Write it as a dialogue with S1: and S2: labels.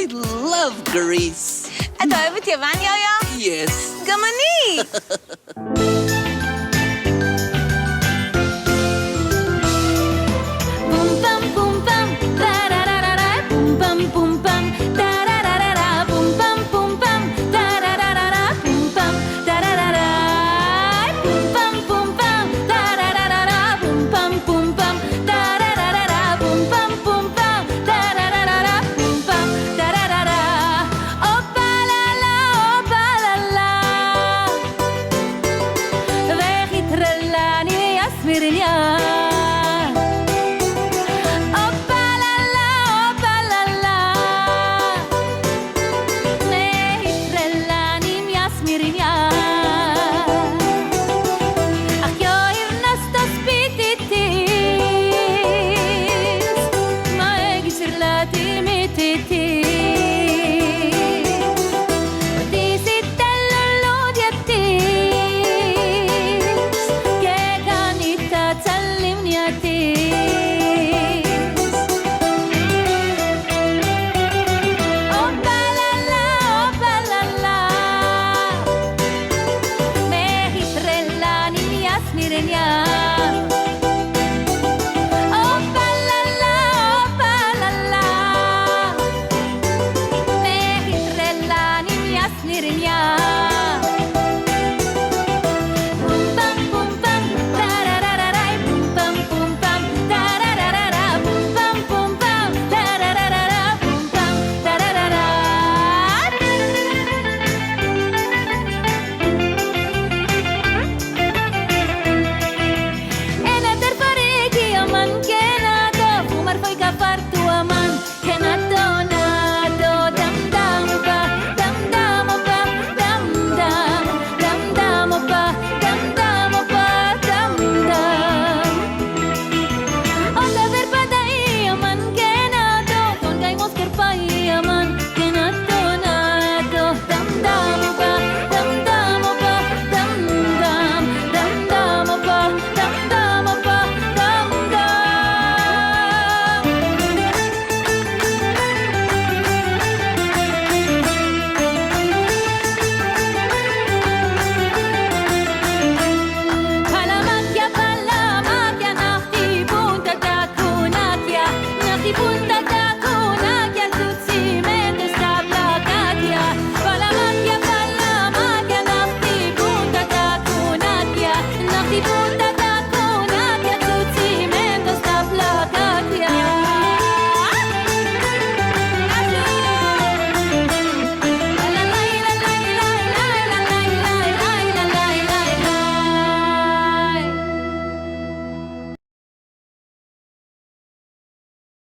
S1: I love Greece.
S2: אתה אוהב את יוון, יו-יו?
S1: Yes.
S2: גם אני! פום פם פום פם, טה-רה-רה-רה-רה, פום פם פום פם, טה-רה-רה-רה-רה, פום פם פום פם, טה-רה-רה-רה-רה, פום פם, טה-רה-רה-רה, פום פם פום פם, טה-רה-רה-רה-רה, פום פם פום פם, טה-רה-רה-רה-רה, פום פם פום פם, טה-רה-רה-רה-רה, פום פם, טה-רה-רה-רה, הופה לה לה, הופה לה לה, וחיטרלני יסמירניה. Tipo